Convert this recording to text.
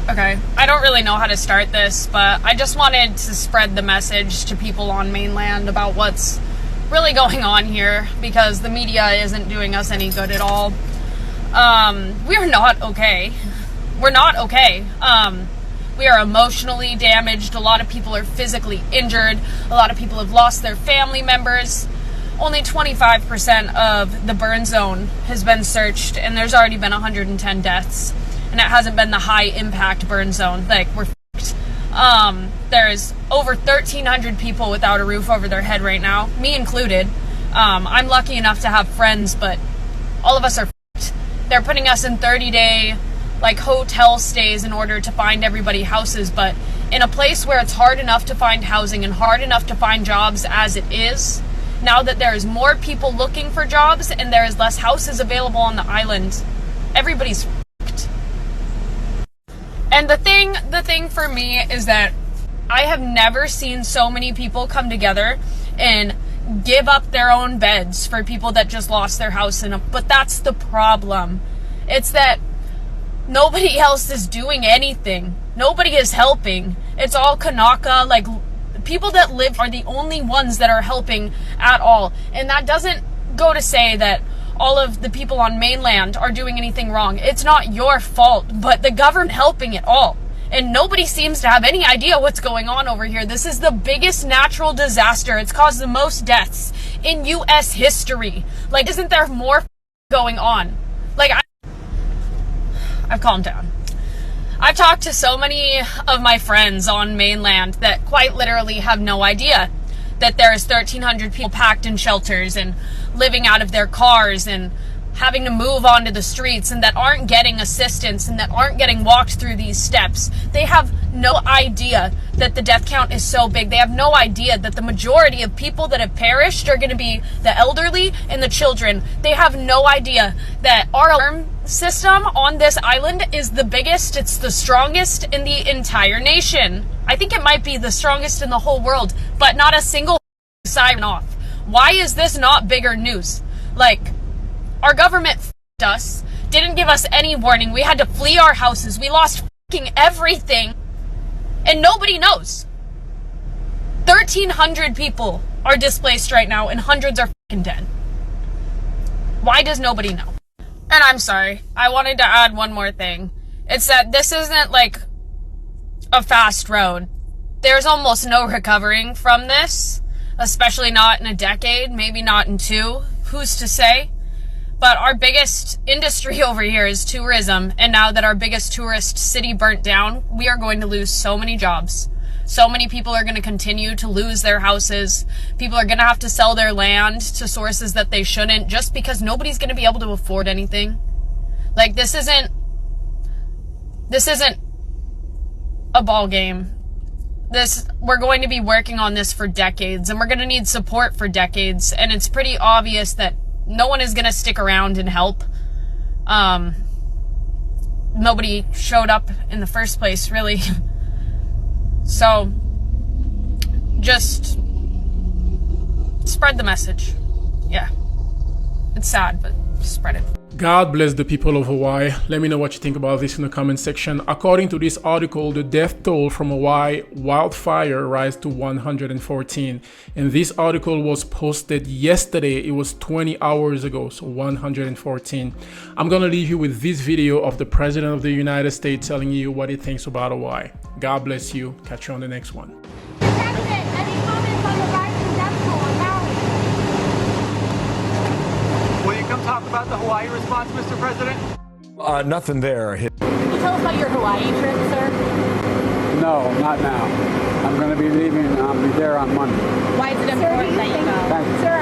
Okay, I don't really know how to start this, but I just wanted to spread the message to people on mainland about what's really going on here, because the media isn't doing us any good at all. We're not okay. We're not okay. We are emotionally damaged. A lot of people are physically injured. A lot of people have lost their family members. Only 25% of the burn zone has been searched, and there's already been 110 deaths. And it hasn't been the high impact burn zone. Like, we're f***ed. There's over 1,300 people without a roof over their head right now, me included. I'm lucky enough to have friends, but all of us are f***ed. They're putting us in 30-day, like, hotel stays in order to find everybody houses, but in a place where it's hard enough to find housing and hard enough to find jobs as it is, now that there is more people looking for jobs and there is less houses available on the island, everybody's f***ed. And the thing for me is that I have never seen so many people come together and give up their own beds for people that just lost their house but that's the problem. It's that nobody else is doing anything. Nobody is helping. It's all Kanaka. Like, people that live are the only ones that are helping at all. And that doesn't go to say that all of the people on mainland are doing anything wrong. It's not your fault, but the government helping it all. And nobody seems to have any idea what's going on over here. This is the biggest natural disaster. It's caused the most deaths in U.S. history. Like, isn't there more going on? Like, I've calmed down. I've talked to so many of my friends on mainland that quite literally have no idea that there is 1,300 people packed in shelters and living out of their cars and having to move onto the streets, and that aren't getting assistance and that aren't getting walked through these steps. They have no idea that the death count is so big. They have no idea that the majority of people that have perished are going to be the elderly and the children. They have no idea that our alarm system on this island is the biggest, it's the strongest in the entire nation. I think it might be the strongest in the whole world, but not a single siren off. Why is this not bigger news? Like, our government f***ed us, didn't give us any warning. We had to flee our houses. We lost f***ing everything, and nobody knows. 1,300 people are displaced right now, and hundreds are f***ing dead. Why does nobody know? And I'm sorry, I wanted to add one more thing. It's that this isn't like a fast road. There's almost no recovering from this, especially not in a decade, maybe not in 2. Who's to say? But our biggest industry over here is tourism, and now that our biggest tourist city burnt down, we are going to lose so many jobs. So many people are going to continue to lose their houses. People are going to have to sell their land to sources that they shouldn't, just because nobody's going to be able to afford anything. Like, this isn't a ball game. We're going to be working on this for decades, and we're going to need support for decades, and it's pretty obvious that no one is going to stick around and help. Nobody showed up in the first place, really. So, just spread the message. Yeah. It's sad, but spread it. God bless the people of Hawaii. Let me know what you think about this in the comment section. According to this article, the death toll from Hawaii wildfire rise to 114. And this article was posted yesterday. It was 20 hours ago, so 114. I'm gonna leave you with this video of the President of the United States telling you what he thinks about Hawaii. God bless you. Catch you on the next one. Come talk about the Hawaii response, Mr. President? Nothing there. Can you tell us about your Hawaii trip, sir? No, not now. I'm going to be leaving. I'll be there on Monday. Why is it important that you go? Thank you. Sir,